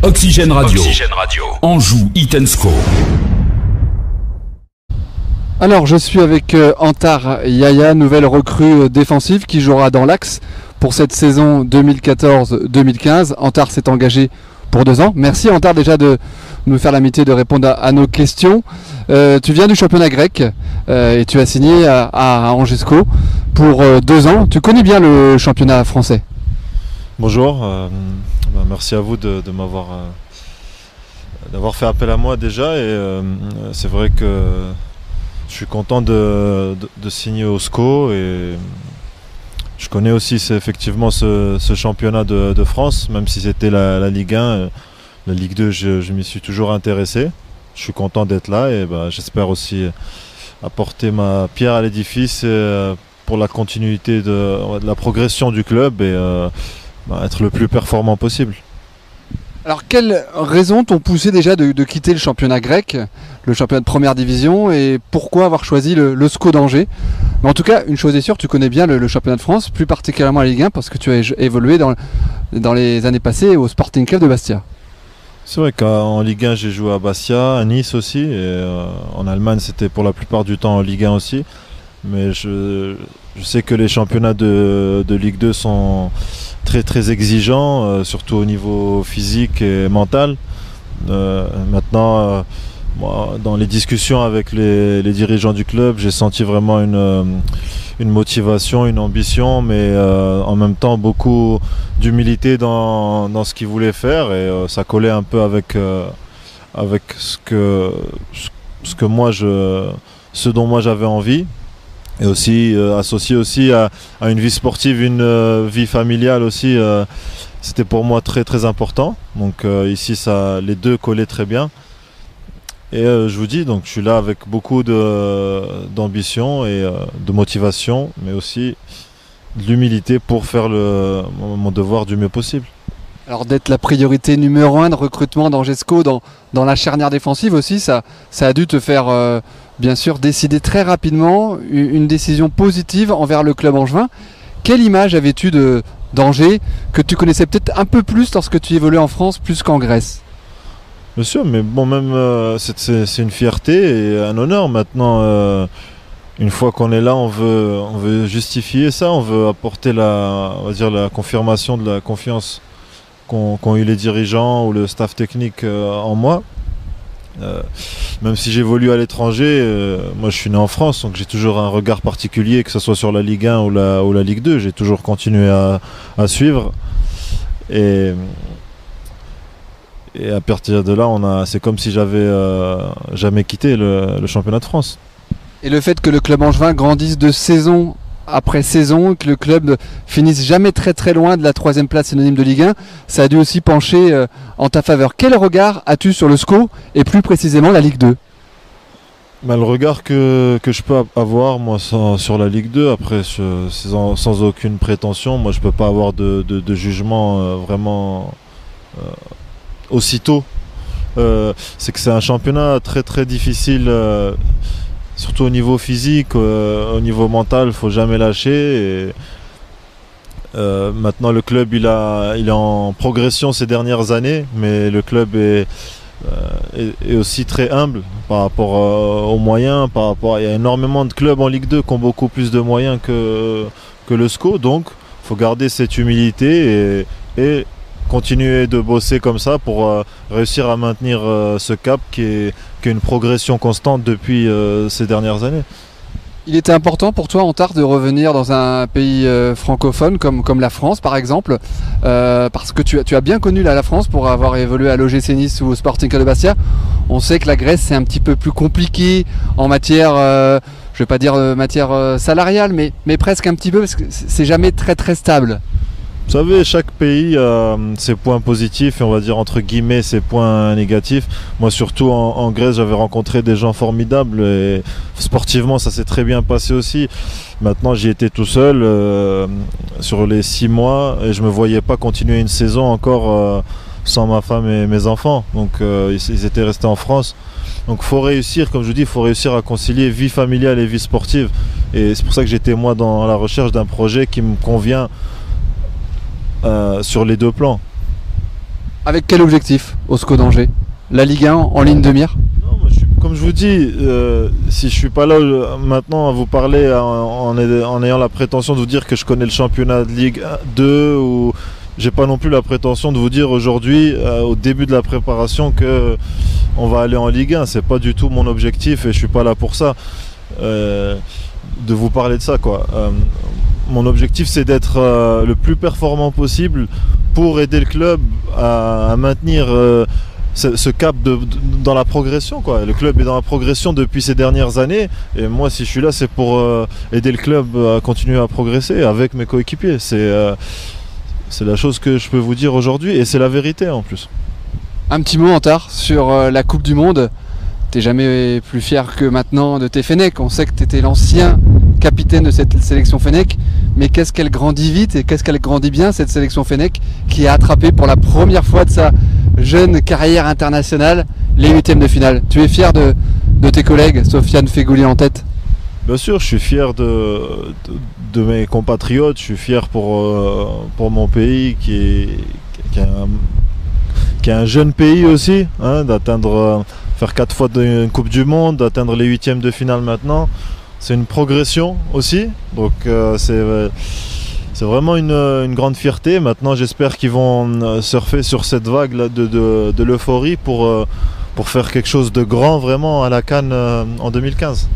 Oxygène Radio. Oxygène Radio. Anjou Hit & Score. Alors je suis avec Antar Yahya, nouvelle recrue défensive qui jouera dans l'Axe pour cette saison 2014-2015. Antar s'est engagé pour 2 ans. Merci Antar déjà de nous faire l'amitié de répondre à nos questions. Tu viens du championnat grec et tu as signé à Angesco pour 2 ans. Tu connais bien le championnat français? Bonjour, merci à vous d'avoir fait appel à moi déjà et c'est vrai que je suis content de signer au SCO et je connais aussi effectivement ce championnat de France, même si c'était la Ligue 1, la Ligue 2 je m'y suis toujours intéressé. Je suis content d'être là et j'espère aussi apporter ma pierre à l'édifice pour la continuité de la progression du club et être le plus performant possible. Alors quelles raisons t'ont poussé déjà de quitter le championnat grec, le championnat de première division, et pourquoi avoir choisi le SCO d'Angers? Mais en tout cas, une chose est sûre, tu connais bien le championnat de France, plus particulièrement la Ligue 1, parce que tu as évolué dans les années passées au Sporting Club de Bastia. C'est vrai qu'en Ligue 1 j'ai joué à Bastia, à Nice aussi, et en Allemagne c'était pour la plupart du temps en Ligue 1 aussi. Mais je sais que les championnats de Ligue 2 sont très très exigeants, surtout au niveau physique et mental. Maintenant, moi, dans les discussions avec les dirigeants du club, j'ai senti vraiment une motivation, une ambition, mais en même temps beaucoup d'humilité dans ce qu'ils voulaient faire et ça collait un peu avec ce dont moi j'avais envie. Et aussi associé aussi à une vie sportive, une vie familiale aussi, c'était pour moi très très important. Donc ici les deux collaient très bien. Et je vous dis, donc je suis là avec beaucoup d'ambition et de motivation, mais aussi de l'humilité pour faire mon devoir du mieux possible. Alors d'être la priorité numéro 1 de recrutement d'Angesco dans la charnière défensive aussi, ça a dû te faire bien sûr décider très rapidement une décision positive envers le club angevin. Quelle image avais-tu d'Angers que tu connaissais peut-être un peu plus lorsque tu évoluais en France plus qu'en Grèce? Bien sûr, mais bon, même c'est une fierté et un honneur maintenant. Une fois qu'on est là, on veut justifier ça, on veut apporter la confirmation de la confiance qu'ont eu les dirigeants ou le staff technique en moi. Même si j'évolue à l'étranger, moi je suis né en France, donc j'ai toujours un regard particulier, que ce soit sur la Ligue 1 ou la Ligue 2. J'ai toujours continué à suivre. Et à partir de là, c'est comme si j'avais jamais quitté le championnat de France. Et le fait que le club angevin grandisse de saison après saison, que le club finisse jamais très très loin de la 3e place synonyme de Ligue 1, ça a dû aussi pencher en ta faveur. Quel regard as-tu sur le SCO et plus précisément la Ligue 2? Le regard que je peux avoir moi sur la Ligue 2, après sans aucune prétention, moi je peux pas avoir de jugement vraiment aussitôt. C'est que c'est un championnat très très difficile. Surtout au niveau physique, au niveau mental, il ne faut jamais lâcher. Et, maintenant, le club il est en progression ces dernières années, mais le club est aussi très humble par rapport aux moyens. Il y a énormément de clubs en Ligue 2 qui ont beaucoup plus de moyens que le SCO. Donc, il faut garder cette humilité et continuer de bosser comme ça pour réussir à maintenir ce cap qui est une progression constante depuis ces dernières années. Il était important pour toi, Antar, de revenir dans un pays francophone comme la France par exemple, parce que tu as bien connu la France pour avoir évolué à l'OGC Nice ou au Sporting Club de Bastia. On sait que la Grèce c'est un petit peu plus compliqué en matière, je ne vais pas dire matière salariale, mais presque un petit peu, parce que c'est jamais très très stable. Vous savez, chaque pays a ses points positifs et on va dire entre guillemets ses points négatifs. Moi surtout en Grèce, j'avais rencontré des gens formidables et sportivement ça s'est très bien passé aussi. Maintenant j'y étais tout seul sur les 6 mois et je me voyais pas continuer une saison encore sans ma femme et mes enfants. Donc ils étaient restés en France. Donc faut réussir, comme je vous dis, il faut réussir à concilier vie familiale et vie sportive. Et c'est pour ça que j'étais moi dans la recherche d'un projet qui me convient sur les 2 plans. Avec quel objectif au SCO d'Angers? La Ligue 1 en ligne de mire? Non, comme je vous dis, si je suis pas là maintenant à vous parler en ayant la prétention de vous dire que je connais le championnat de Ligue 2, ou j'ai pas non plus la prétention de vous dire aujourd'hui, au début de la préparation, que on va aller en Ligue 1. C'est pas du tout mon objectif et je suis pas là pour ça. De vous parler de ça, quoi. Mon objectif, c'est d'être le plus performant possible pour aider le club à maintenir ce cap dans la progression, quoi. Le club est dans la progression depuis ces dernières années et moi, si je suis là, c'est pour aider le club à continuer à progresser avec mes coéquipiers. C'est la chose que je peux vous dire aujourd'hui et c'est la vérité en plus. Un petit mot, Antar, sur la Coupe du Monde. T'es jamais plus fier que maintenant de tes Fennecs. On sait que tu étais l'ancien capitaine de cette sélection Fennec, mais qu'est-ce qu'elle grandit vite et qu'est-ce qu'elle grandit bien, cette sélection Fennec, qui a attrapé pour la première fois de sa jeune carrière internationale les huitièmes de finale. Tu es fier de tes collègues, Sofiane Feghouli en tête? Bien sûr, je suis fier de mes compatriotes, je suis fier pour mon pays qui est un jeune pays aussi, hein, faire 4 fois une Coupe du Monde, d'atteindre les huitièmes de finale maintenant. C'est une progression aussi, donc c'est vraiment une grande fierté. Maintenant, j'espère qu'ils vont surfer sur cette vague là de l'euphorie pour faire quelque chose de grand vraiment à la CAN en 2015.